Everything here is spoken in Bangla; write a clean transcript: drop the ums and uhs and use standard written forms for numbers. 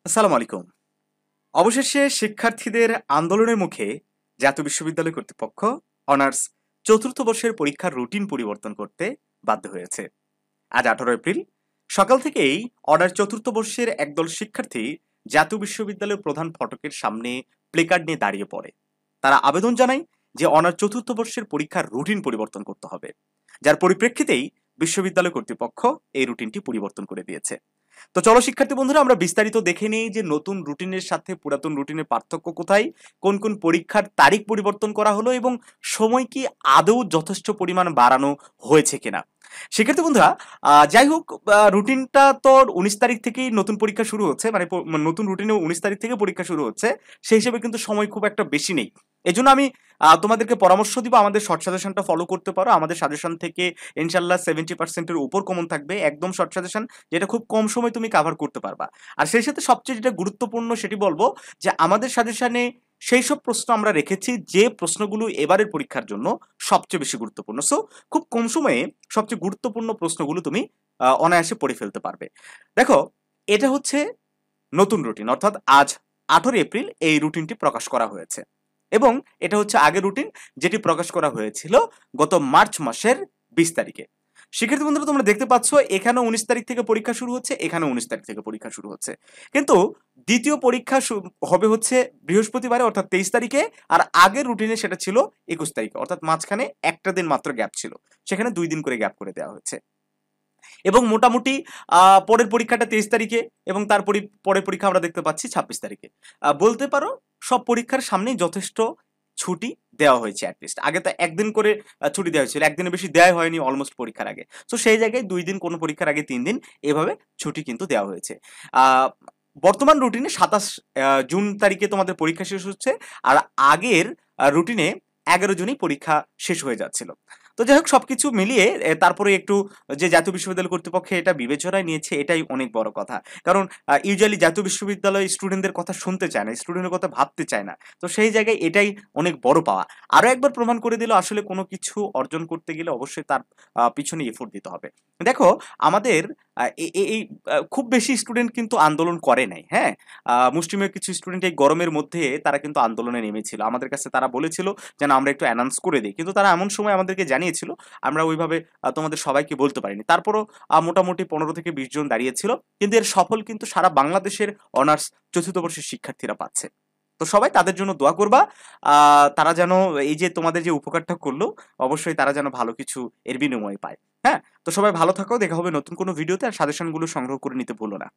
আসসালামু আলাইকুম। অবশেষে শিক্ষার্থীদের আন্দোলনের মুখে জাতীয় বিশ্ববিদ্যালয় কর্তৃপক্ষ অনার্স চতুর্থ বর্ষের পরীক্ষার রুটিন পরিবর্তন করতে বাধ্য হয়েছে। আজ 18 এপ্রিল সকাল থেকেই অনার্স চতুর্থ বর্ষের একদল শিক্ষার্থী জাতীয় বিশ্ববিদ্যালয়ের প্রধান ফটকের সামনে প্লেকার্ড নিয়ে দাঁড়িয়ে পড়ে। তারা আবেদন জানায় যে অনার্স চতুর্থ বর্ষের পরীক্ষার রুটিন পরিবর্তন করতে হবে, যার পরিপ্রেক্ষিতেই বিশ্ববিদ্যালয় কর্তৃপক্ষ এই রুটিনটি পরিবর্তন করে দিয়েছে। তো চলো শিক্ষার্থী বন্ধুরা, আমরা বিস্তারিত দেখে নেই যে নতুন রুটিনের সাথে পুরাতন রুটিনের পার্থক্য কোথায়, কোন কোন পরীক্ষার তারিখ পরিবর্তন করা হলো এবং সময় কি আদৌ যথেষ্ট পরিমাণ বাড়ানো হয়েছে কিনা। শিক্ষার্থী বন্ধুরা, যাই হোক, রুটিনটা তো 19 তারিখ থেকেই নতুন পরীক্ষা শুরু হচ্ছে, মানে নতুন রুটিনে 19 তারিখ থেকে পরীক্ষা শুরু হচ্ছে। সেই হিসেবে কিন্তু সময় খুব একটা বেশি নেই। এজন্য আমি তোমাদেরকে পরামর্শ দিব আমাদের শর্ট সাজেশনটা ফলো করতে পারো। আমাদের সাজেশন থেকে ইনশাল্লাহ 70%-এর উপর কমন থাকবে, একদম শর্ট সাজেশন, যেটা খুব কম সময় তুমি কাভার করতে পারবা। আর সেই সাথে সবচেয়ে যেটা গুরুত্বপূর্ণ সেটি বলবো যে আমাদের সাজেশনে সেই সব প্রশ্ন আমরা রেখেছি যে প্রশ্নগুলো এবারের পরীক্ষার জন্য সবচেয়ে বেশি গুরুত্বপূর্ণ। সো খুব কম সময়ে সবচেয়ে গুরুত্বপূর্ণ প্রশ্নগুলো তুমি অনায়াসে পড়ে ফেলতে পারবে। দেখো, এটা হচ্ছে নতুন রুটিন, অর্থাৎ আজ 18 এপ্রিল এই রুটিনটি প্রকাশ করা হয়েছে এবং এটা হচ্ছে আগের রুটিন যেটি প্রকাশ করা হয়েছিল গত মার্চ মাসের 20 তারিখে। শিক্ষার্থী বন্ধুরা, তোমরা দেখতে পাচ্ছ এখানে 19 তারিখ থেকে পরীক্ষা শুরু হচ্ছে, এখানে 19 তারিখ থেকে পরীক্ষা শুরু হচ্ছে, কিন্তু দ্বিতীয় পরীক্ষা হবে হচ্ছে বৃহস্পতিবারে অর্থাৎ 23 তারিখে। আর আগের রুটিনে সেটা ছিল 21 তারিখে, অর্থাৎ মাঝখানে একটা দিন মাত্র গ্যাপ ছিল, সেখানে 2 দিন করে গ্যাপ করে দেওয়া হয়েছে। এবং মোটামুটি পরের পরীক্ষাটা 23 তারিখে এবং তার পরের পরীক্ষা আমরা দেখতে পাচ্ছি 26 তারিখে। বলতে পারো সব পরীক্ষার সামনেই যথেষ্ট ছুটি দেওয়া হয়েছে। অ্যাটলিস্ট আগে তো একদিন করে ছুটি দেওয়া হয়েছিল, একদিনের বেশি দেওয়া হয়নি অলমোস্ট পরীক্ষার আগে। তো সেই জায়গায় 2 দিন, কোনো পরীক্ষার আগে 3 দিন, এভাবে ছুটি কিন্তু দেওয়া হয়েছে। বর্তমান রুটিনে 27 জুন তারিখে তোমাদের পরীক্ষা শেষ হচ্ছে, আর আগের রুটিনে 11 জুনই পরীক্ষা শেষ হয়ে যাচ্ছিল। তো যাই হোক, সবকিছু মিলিয়ে তারপরে একটু যে জাতীয় বিশ্ববিদ্যালয় কর্তৃপক্ষ এটা বিবেচনায় নিয়েছে, এটাই অনেক বড় কথা। কারণ ইউজুয়ালি জাতীয় বিশ্ববিদ্যালয় স্টুডেন্টদের কথা শুনতে চায় না, স্টুডেন্টের কথা ভাবতে চায় না। তো সেই জায়গায় এটাই অনেক বড় পাওয়া। আরো একবার প্রমাণ করে দিল আসলে কোনো কিছু অর্জন করতে গেলে অবশ্যই তার পিছনে এফোর্ট দিতে হবে। দেখো, আমাদের এই খুব বেশি স্টুডেন্ট কিন্তু আন্দোলন করে নাই। হ্যাঁ, মুষ্টিমেয় কিছু স্টুডেন্ট এই গরমের মধ্যে তারা কিন্তু আন্দোলনে নেমেছিল। আমাদের কাছে তারা বলেছিল যেন আমরা একটু অ্যানাউন্স করে দিই, কিন্তু তারা এমন সময় আমাদেরকে জানিয়েছিল আমরা ওইভাবে তোমাদের সবাইকে বলতে পারিনি। তারপরও মোটামুটি 15 থেকে 20 জন দাঁড়িয়েছিল, কিন্তু এর সফল কিন্তু সারা বাংলাদেশের অনার্স চতুর্থ বর্ষের শিক্ষার্থীরা পাচ্ছে। তো সবাই তাদের জন্য দোয়া করবা, তারা যেন এই যে তোমাদের যে উপকারটা করলো অবশ্যই তারা যেন ভালো কিছু এর বিনিময়ে পায়। হ্যাঁ, তো সবাই ভালো থাকো, দেখা হবে নতুন কোনো ভিডিওতে। আর সাজেশনগুলো সংগ্রহ করে নিতে ভুলো না।